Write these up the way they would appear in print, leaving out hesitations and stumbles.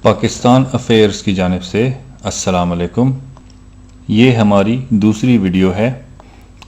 Pakistan affairs की जानिब से अस्सलाम वालेकुम। ये हमारी दूसरी वीडियो है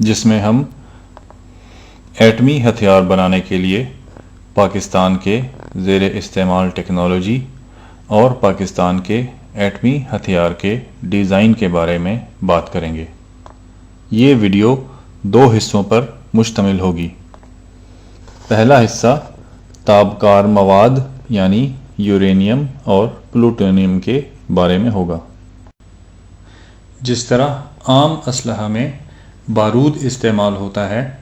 जिसमें हम एटमी हथियार बनाने के लिए पाकिस्तान के ज़ेर इस्तेमाल टेक्नोलॉजी और पाकिस्तान के एटमी हथियार के डिज़ाइन के बारे में बात करेंगे। ये वीडियो दो हिस्सों पर मुश्तमिल होगी। पहला हिस्सा ताबकार मवाद यानी यूरेनियम और प्लूटोनियम के बारे में होगा। जिस तरह आम असलहा में बारूद इस्तेमाल होता है,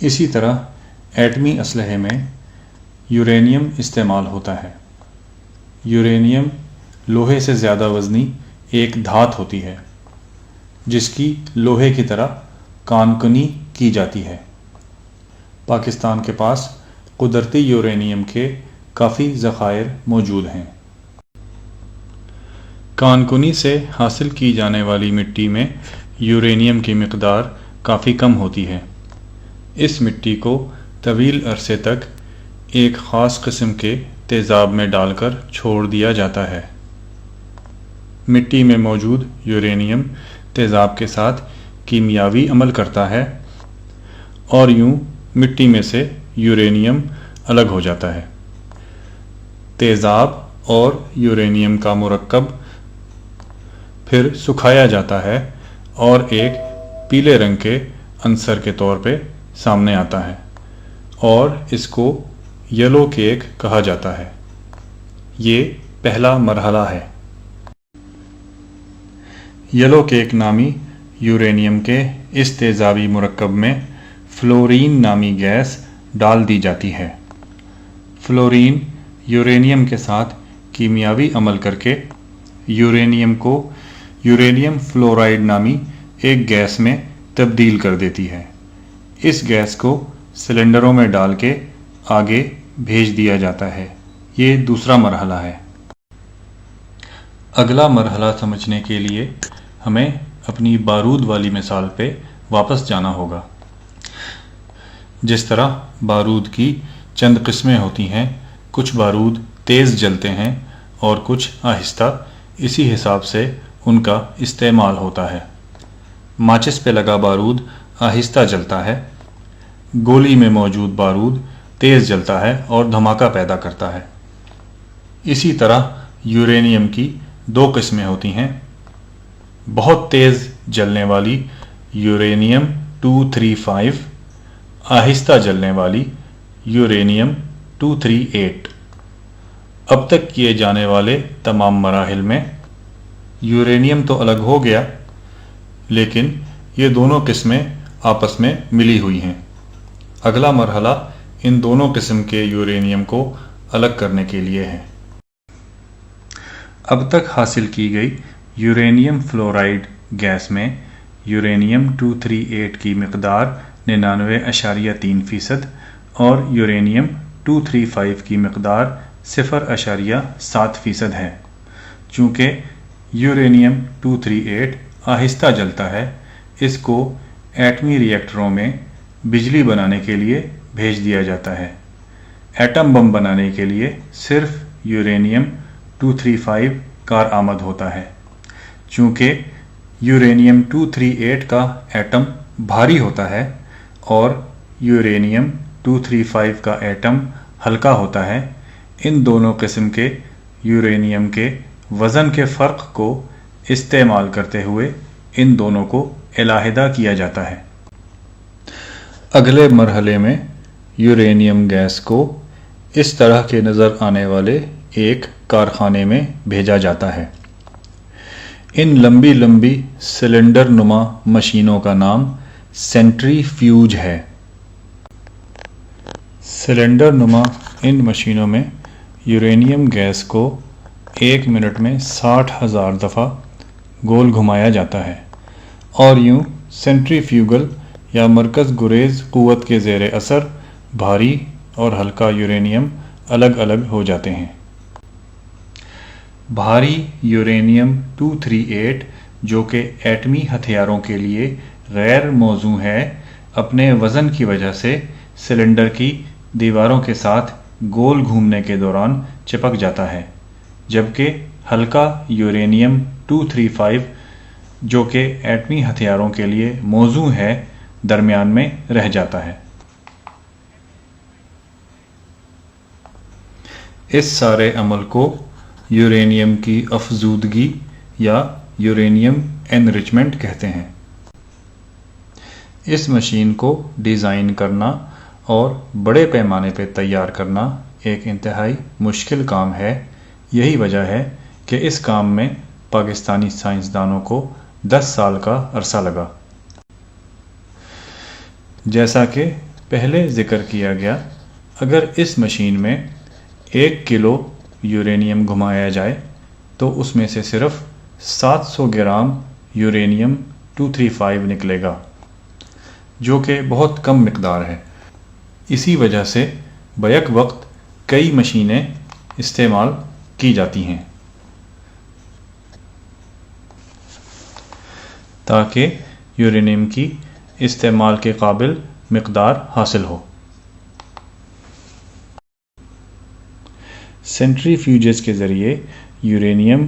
इसी तरह एटमी असलहे में यूरेनियम इस्तेमाल होता है। यूरेनियम लोहे से ज़्यादा वज़नी एक धात होती है जिसकी लोहे की तरह कानकुनी की जाती है। पाकिस्तान के पास कुदरती यूरेनियम के काफ़ी ज़खायर मौजूद हैं। कानकुनी से हासिल की जाने वाली मिट्टी में यूरेनियम की मिक़दार काफ़ी कम होती है। इस मिट्टी को तवील अरसे तक एक ख़ास किस्म के तेज़ाब में डालकर छोड़ दिया जाता है। मिट्टी में मौजूद यूरेनियम तेज़ाब के साथ कीमियावी अमल करता है और यूं मिट्टी में से यूरेनियम अलग हो जाता है। तेज़ाब और यूरेनियम का मुरक्कब फिर सुखाया जाता है और एक पीले रंग के अंसर के तौर पे सामने आता है और इसको येलो केक कहा जाता है। ये पहला मरहला है। येलो केक नामी यूरेनियम के इस तेज़ाबी मुरक्कब में फ्लोरीन नामी गैस डाल दी जाती है। फ्लोरीन यूरेनियम के साथ कीमियावी अमल करके यूरेनियम को यूरेनियम फ्लोराइड नामी एक गैस में तब्दील कर देती है। इस गैस को सिलेंडरों में डाल के आगे भेज दिया जाता है। ये दूसरा मरहला है। अगला मरहला समझने के लिए हमें अपनी बारूद वाली मिसाल पे वापस जाना होगा। जिस तरह बारूद की चंद किस्में होती हैं, कुछ बारूद तेज़ जलते हैं और कुछ आहिस्ता, इसी हिसाब से उनका इस्तेमाल होता है। माचिस पे लगा बारूद आहिस्ता जलता है, गोली में मौजूद बारूद तेज़ जलता है और धमाका पैदा करता है। इसी तरह यूरेनियम की दो किस्में होती हैं, बहुत तेज़ जलने वाली यूरेनियम 235, आहिस्ता जलने वाली यूरेनियम 238। अब तक किए जाने वाले तमाम मराहिल में यूरेनियम तो अलग हो गया, लेकिन ये दोनों किस्में आपस में मिली हुई हैं। अगला मरहला इन दोनों किस्म के यूरेनियम को अलग करने के लिए है। अब तक हासिल की गई यूरेनियम फ्लोराइड गैस में यूरेनियम 238 की मिक़दार 99.3% और यूरेनियम 235 की मिक़दार 0.7% है। चूँकि यूरेनियम 238 आहिस्ता जलता है, इसको एटमी रिएक्टरों में बिजली बनाने के लिए भेज दिया जाता है। एटम बम बनाने के लिए सिर्फ यूरेनियम 235 कारआमद होता है। चूँकि यूरेनियम 238 का एटम भारी होता है और यूरेनियम 235 का एटम हल्का होता है, इन दोनों किस्म के यूरेनियम के वज़न के फ़र्क को इस्तेमाल करते हुए इन दोनों को अलहदा किया जाता है। अगले मरहले में यूरेनियम गैस को इस तरह के नज़र आने वाले एक कारखाने में भेजा जाता है। इन लंबी लंबी सिलेंडर नुमा मशीनों का नाम सेंट्रीफ्यूज है। सिलेंडर नुमा इन मशीनों में यूरेनियम गैस को 1 मिनट में 60,000 दफ़ा गोल घुमाया जाता है और यूं सेंट्रीफ्यूगल या मरकज़ गुरेज क़ुव्वत के ज़ेर असर भारी और हल्का यूरेनियम अलग अलग हो जाते हैं। भारी यूरेनियम 238 जो कि एटमी हथियारों के लिए गैर मौजू है, अपने वज़न की वजह से सिलेंडर की दीवारों के साथ गोल घूमने के दौरान चिपक जाता है, جبکہ ہلکا یورینیم 235 جو کہ ایٹمی ہتھیاروں کے لیے موزوں ہے درمیان میں رہ جاتا ہے۔ اس سارے عمل کو یورینیم کی افزودگی یا یورینیم انریچمنٹ کہتے ہیں۔ اس مشین کو ڈیزائن کرنا اور بڑے پیمانے پہ تیار کرنا ایک انتہائی مشکل کام ہے۔ یہی وجہ ہے کہ اس کام میں پاکستانی سائنسدانوں کو 10 سال کا عرصہ لگا۔ جیسا کہ پہلے ذکر کیا گیا، اگر اس مشین میں 1 کلو یورینیم گھمایا جائے تو اس میں سے صرف 700 گرام یورینیم 235 نکلے گا، جو کہ بہت کم مقدار ہے۔ اسی وجہ سے بیک وقت کئی مشینیں استعمال کی جاتی ہیں تاکہ یورینیم کی استعمال کے قابل مقدار حاصل ہو۔ سینٹریفیوجز کے ذریعے یورینیم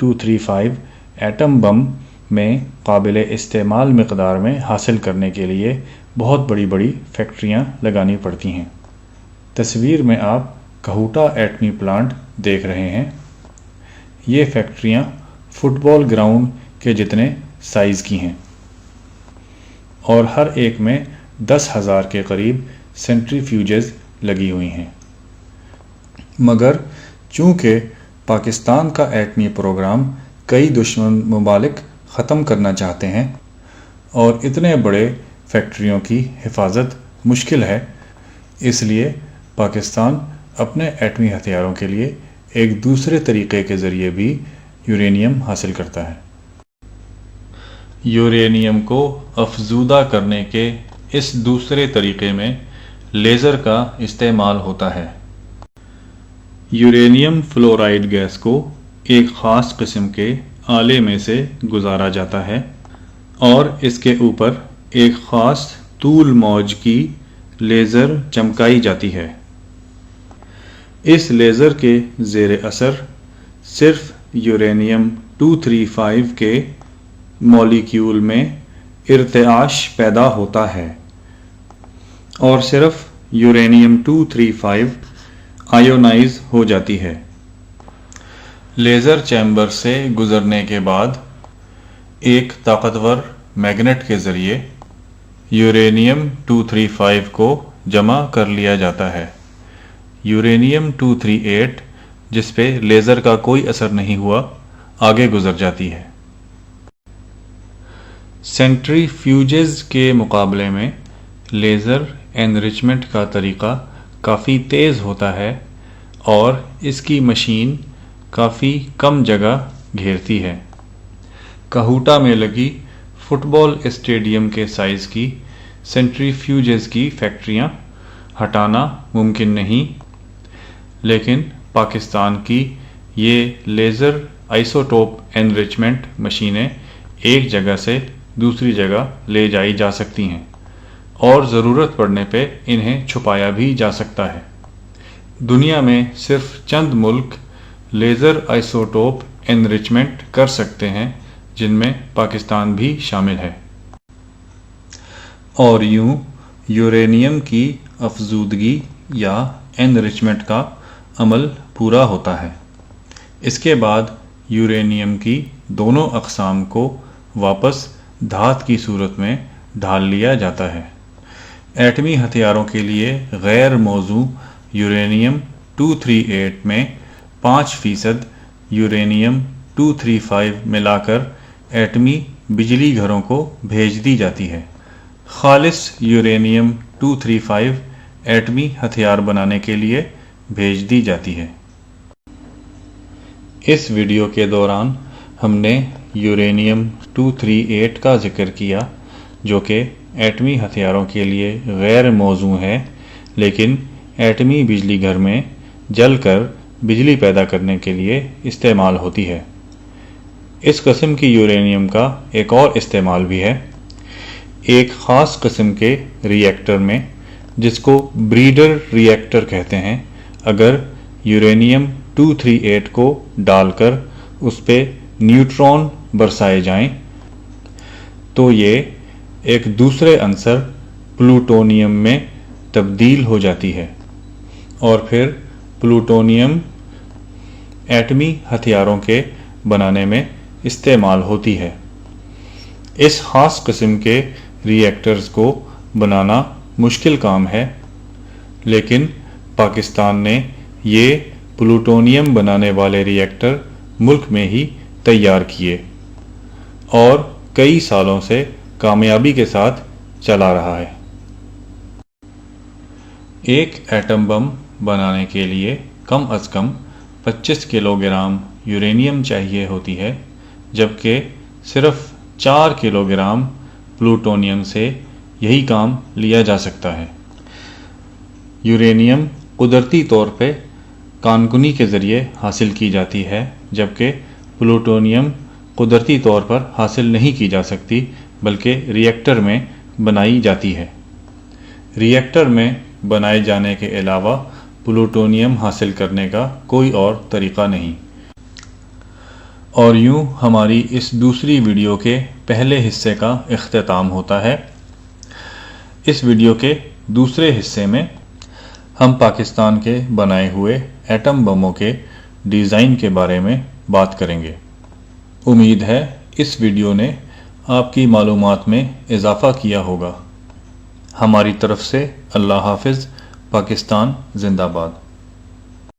235 ایٹم بم میں قابل استعمال مقدار میں حاصل کرنے کے لیے بہت بڑی بڑی فیکٹریاں لگانی پڑتی ہیں۔ تصویر میں آپ کہوٹا ایٹمی پلانٹ دیکھ رہے ہیں۔ یہ فیکٹریاں فٹ بال گراؤنڈ کے جتنے سائز کی ہیں اور ہر ایک میں 10,000 کے قریب سینٹریفیوجز لگی ہوئی ہیں۔ مگر چونکہ پاکستان کا ایٹمی پروگرام کئی دشمن ممالک ختم کرنا چاہتے ہیں اور اتنے بڑے فیکٹریوں کی حفاظت مشکل ہے، اس لیے پاکستان اپنے ایٹمی ہتھیاروں کے لیے ایک دوسرے طریقے کے ذریعے بھی یورینیم حاصل کرتا ہے۔ یورینیم کو افزودہ کرنے کے اس دوسرے طریقے میں لیزر کا استعمال ہوتا ہے۔ یورینیم فلورائڈ گیس کو ایک خاص قسم کے آلے میں سے گزارا جاتا ہے اور اس کے اوپر ایک خاص طول موج کی لیزر چمکائی جاتی ہے۔ اس لیزر کے زیر اثر صرف یورینیم 235 کے مالیکیول میں ارتعاش پیدا ہوتا ہے اور صرف یورینیم 235 آیونائز ہو جاتی ہے۔ لیزر چیمبر سے گزرنے کے بعد ایک طاقتور میگنیٹ کے ذریعے یورینیم 235 کو جمع کر لیا جاتا ہے۔ یورینیم 238 جس پہ لیزر کا کوئی اثر نہیں ہوا آگے گزر جاتی ہے۔ سینٹریفیوجز کے مقابلے میں لیزر انریچمنٹ کا طریقہ کافی تیز ہوتا ہے اور اس کی مشین کافی کم جگہ گھیرتی ہے۔ کہوٹا میں لگی فٹ بال اسٹیڈیم کے سائز کی سینٹریفیوجز کی فیکٹریاں ہٹانا ممکن نہیں، لیکن پاکستان کی یہ لیزر آئسوٹوپ انریچمنٹ مشینیں ایک جگہ سے دوسری جگہ لے جائی جا سکتی ہیں اور ضرورت پڑنے پہ انہیں چھپایا بھی جا سکتا ہے۔ دنیا میں صرف چند ملک لیزر آئسوٹوپ انریچمنٹ کر سکتے ہیں، جن میں پاکستان بھی شامل ہے۔ اور یوں یورینیم کی افزودگی یا انریچمنٹ کا عمل پورا ہوتا ہے۔ اس کے بعد یورینیم کی دونوں اقسام کو واپس دھات کی صورت میں ڈھال لیا جاتا ہے۔ ایٹمی ہتھیاروں کے لیے غیر موزوں یورینیم 238 میں 5% یورینیم 235 ملا کر ایٹمی بجلی گھروں کو بھیج دی جاتی ہے۔ خالص یورینیم 235 ایٹمی ہتھیار بنانے کے لیے بھیج دی جاتی ہے۔ اس ویڈیو کے دوران ہم نے یورینیم 238 کا ذکر کیا، جو کہ ایٹمی ہتھیاروں کے لیے غیر موزوں ہے، لیکن ایٹمی بجلی گھر میں جل کر بجلی پیدا کرنے کے لیے استعمال ہوتی ہے۔ اس قسم کی یورینیم کا ایک اور استعمال بھی ہے۔ ایک خاص قسم کے ری ایکٹر میں، جس کو بریڈر ری ایکٹر کہتے ہیں، اگر यूरेनियम 238 को डालकर उस पे न्यूट्रॉन बरसाए जाएं तो ये एक दूसरे अंसर प्लूटोनियम में तब्दील हो जाती है और फिर प्लूटोनियम एटमी हथियारों के बनाने में इस्तेमाल होती है। इस ख़ास किस्म के रिएक्टर्स को बनाना मुश्किल काम है, लेकिन पाकिस्तान ने ये प्लूटोनियम बनाने वाले रिएक्टर मुल्क में ही तैयार किए और कई सालों से कामयाबी के साथ चला रहा है। एक एटम बम बनाने के लिए कम अज़ कम 25 किलोग्राम यूरेनियम चाहिए होती है, जबकि सिर्फ 4 किलोग्राम प्लूटोनियम से यही काम लिया जा सकता है। यूरेनियम कुदरती तौर पे कानकुनी के ज़रिए हासिल की जाती है, जबकि प्लूटोनियम कुदरती तौर पर हासिल नहीं की जा सकती बल्कि रिएक्टर में बनाई जाती है। रिएक्टर में बनाए जाने के अलावा प्लूटोनियम हासिल करने का कोई और तरीक़ा नहीं। और यूँ हमारी इस दूसरी वीडियो के पहले हिस्से का इख्तिताम होता है। इस वीडियो के दूसरे हिस्से में हम पाकिस्तान के बनाए हुए एटम बमों के डिज़ाइन के बारे में बात करेंगे। उम्मीद है इस वीडियो ने आपकी मालूमात में इजाफ़ा किया होगा। हमारी तरफ से अल्लाह हाफ़िज़। पाकिस्तान जिंदाबाद।